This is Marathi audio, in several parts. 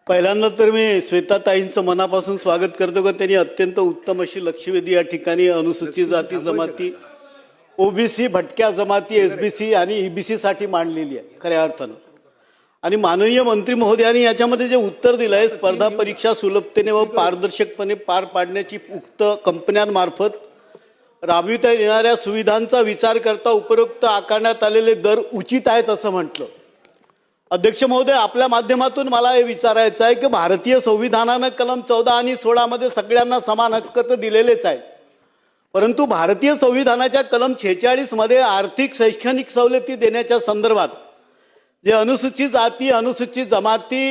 पहिल्यांदा तर मी श्वेताताईंचं मनापासून स्वागत करतो की त्यांनी अत्यंत उत्तम अशी लक्षवेधी या ठिकाणी अनुसूचित जाती जमाती, ओबीसी, भटक्या जमाती, एसबीसी आणि ईबीसी साठी मांडलेली आहे खऱ्या अर्थानं. आणि माननीय मंत्री महोदयांनी याच्यामध्ये जे उत्तर दिलं आहे, स्पर्धा परीक्षा सुलभतेने व पारदर्शकपणे पार पाडण्याची उक्त कंपन्यांमार्फत राबविता येणाऱ्या सुविधांचा विचार करता उपरोक्त आकारण्यात आलेले दर उचित आहेत असं म्हटलं. अध्यक्ष महोदय, आपल्या माध्यमातून मला हे विचारायचं आहे की भारतीय संविधानानं कलम 14 आणि 16 मध्ये सगळ्यांना समान हक्क तर दिलेलेच आहेत, परंतु भारतीय संविधानाच्या कलम 46 मध्ये आर्थिक शैक्षणिक सवलती देण्याच्या संदर्भात जे अनुसूचित जाती, अनुसूचित जमाती,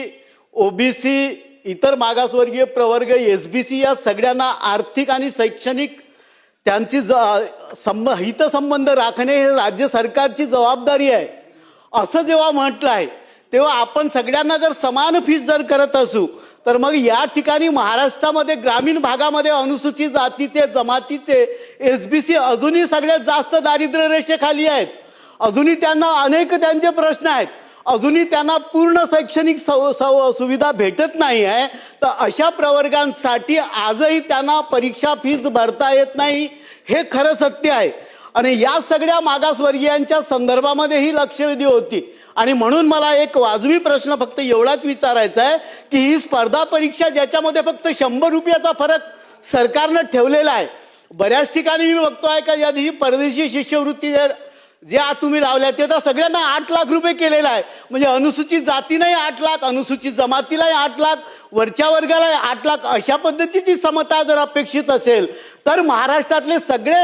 ओबीसी, इतर मागासवर्गीय प्रवर्ग, एसबीसी या सगळ्यांना आर्थिक आणि शैक्षणिक त्यांची हितसंबंध राखणे हे राज्य सरकारची जबाबदारी आहे असं जेव्हा म्हटलं आहे, तेव्हा आपण सगळ्यांना जर समान फीस जर करत असू तर मग या ठिकाणी महाराष्ट्रामध्ये ग्रामीण भागामध्ये अनुसूचित जातीचे, जमातीचे, एसबीसी अजूनही सगळ्यात जास्त दारिद्र्य रेषेखाली आहेत. अजूनही त्यांना अनेक त्यांचे प्रश्न आहेत, अजूनही त्यांना पूर्ण शैक्षणिक सुविधा भेटत नाही आहे. तर अशा प्रवर्गांसाठी आजही त्यांना परीक्षा फीस भरता येत नाही, हे खरं सत्य आहे. आणि या सगळ्या मागासवर्गीयांच्या संदर्भामध्ये ही लक्षवेधी होती. आणि म्हणून मला एक वाजवी प्रश्न फक्त एवढाच विचारायचा आहे की ही स्पर्धा परीक्षा ज्याच्यामध्ये फक्त 100 रुपयाचा फरक सरकारनं ठेवलेला आहे, बऱ्याच ठिकाणी मी बघतोय का या परदेशी शिष्यवृत्ती जे तुम्ही लावल्या ते तर सगळ्यांना 8 लाख रुपये केलेला आहे. म्हणजे अनुसूचित जातीलाही 8 लाख, अनुसूचित जमातीलाही 8 लाख, वरच्या वर्गालाही 8 लाख. अशा पद्धतीची समता जर अपेक्षित असेल तर महाराष्ट्रातले सगळे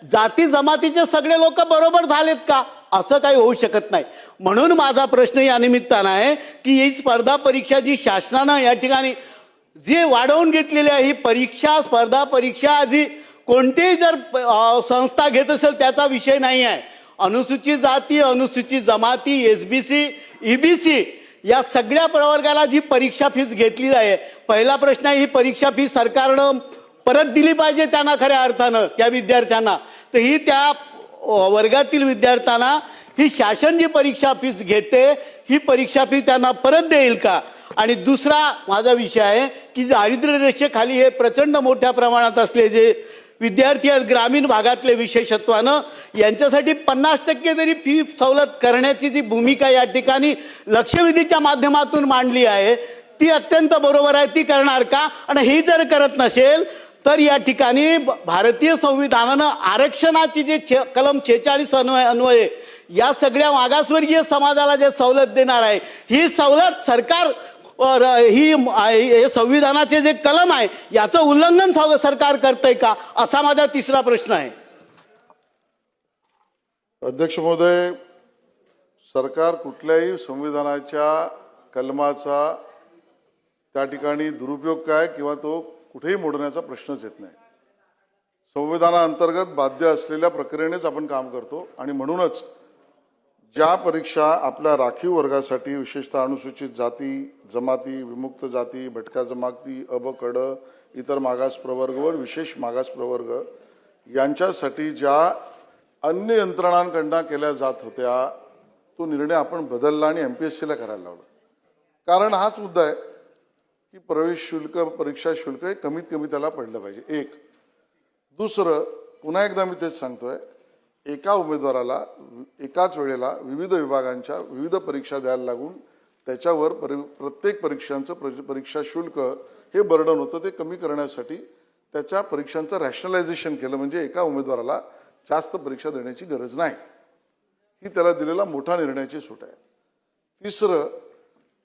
जाती जमातीचे सगळे लोक बरोबर झालेत का? असं काही होऊ शकत नाही. म्हणून माझा प्रश्न या निमित्तानं आहे की ही स्पर्धा परीक्षा जी शासनानं या ठिकाणी जी वाढवून घेतलेली आहे, ही परीक्षा, स्पर्धा परीक्षा जी कोणतीही जर संस्था घेत असेल त्याचा विषय नाही आहे. अनुसूचित जाती, अनुसूचित जमाती, एसबीसी, ईबीसी या सगळ्या प्रवर्गाला जी परीक्षा फीस घेतली आहे, पहिला प्रश्न आहे ही परीक्षा फीस सरकारनं परत दिली पाहिजे त्यांना खऱ्या अर्थानं त्या विद्यार्थ्यांना. तर ही त्या वर्गातील विद्यार्थ्यांना ही शासन जी परीक्षा फीस घेते ही परीक्षा फी त्यांना परत देईल का? आणि दुसरा माझा विषय आहे की दारिद्र्य रेषेखाली हे प्रचंड मोठ्या प्रमाणात असले जे विद्यार्थी आहेत ग्रामीण भागातले विशेषत्वानं, यांच्यासाठी 50% जरी फी सवलत करण्याची जी भूमिका या ठिकाणी लक्षवेधीच्या माध्यमातून मांडली आहे ती अत्यंत बरोबर आहे. ती करणार का? आणि ही जर करत नसेल तर या ठिकाणी भारतीय संविधानानं आरक्षणाची जे कलम 46 अन्वये या सगळ्या मागासवर्गीय समाजाला जे सवलत देणार आहे, ही सवलत सरकार ही संविधानाचे जे कलम आहे याचं उल्लंघन सरकार करतंय का, असा माझा तिसरा प्रश्न आहे. अध्यक्ष महोदय, सरकार कुठल्याही संविधानाच्या कलमाचा त्या ठिकाणी दुरुपयोग काय किंवा तो कुठेही मोडण्याचा प्रश्नच येत नाही. संविधानाअंतर्गत बाध्य असलेल्या प्रक्रियेनेच आपण काम करतो. आणि म्हणूनच ज्या परीक्षा आपल्या राखीव वर्गासाठी, विशेषतः अनुसूचित जाती, जमाती, विमुक्त जाती, भटक्या जमाती, अ, ब, क, ड, इतर मागास प्रवर्ग व विशेष मागास प्रवर्ग यांच्यासाठी ज्या अन्य यंत्रणांकडून केल्या जात होत्या तो निर्णय आपण बदलला आणि MPSCला करायला लावला. कारण हाच मुद्दा आहे की प्रवेश शुल्क, परीक्षा शुल्क हे कमीत कमी त्याला पडलं पाहिजे. एक. दुसरं, पुन्हा एकदा मी तेच सांगतोय, एका उमेदवाराला एकाच वेळेला विविध विभागांच्या विविध परीक्षा द्यायला लागून त्याच्यावर प्रत्येक परीक्षांचं परीक्षा शुल्क हे बर्डन होतं, ते कमी करण्यासाठी त्याच्या परीक्षांचं रॅशनलायझेशन केलं. म्हणजे एका उमेदवाराला जास्त परीक्षा देण्याची गरज नाही, ही त्याला दिलेला मोठा निर्णयाची सूट आहे. तिसरं,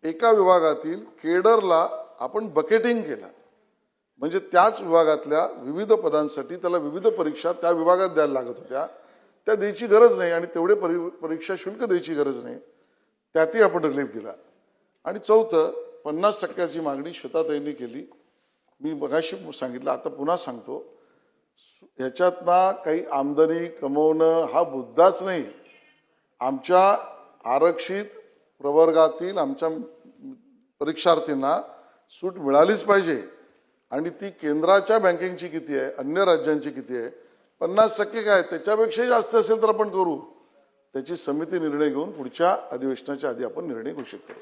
एका विभागातील केडरला आपण बकेटिंग केलं, म्हणजे त्याच विभागातल्या विविध पदांसाठी त्याला विविध परीक्षा त्या विभागात द्यायला लागत होत्या, त्या द्यायची गरज नाही आणि तेवढे परीक्षा शुल्क द्यायची गरज नाही, त्यातही आपण रिलीफ दिला. आणि चौथं, 50% मागणी श्वेताताईंनी केली. मी मगाशी सांगितलं, आता पुन्हा सांगतो, ह्याच्यातना काही आमदनी कमवणं हा मुद्दाच नाही. आमच्या आरक्षित प्रवर्गातील आमच्या परीक्षार्थींना सूट मिळालीच पाहिजे. आणि ती केंद्राच्या बँकिंगची किती आहे, अन्य राज्यांची किती आहे, 50% काय, त्याच्यापेक्षाही जास्त असेल तर आपण करू. त्याची समिती निर्णय घेऊन पुढच्या अधिवेशनाच्या आधी आपण निर्णय घोषित करू.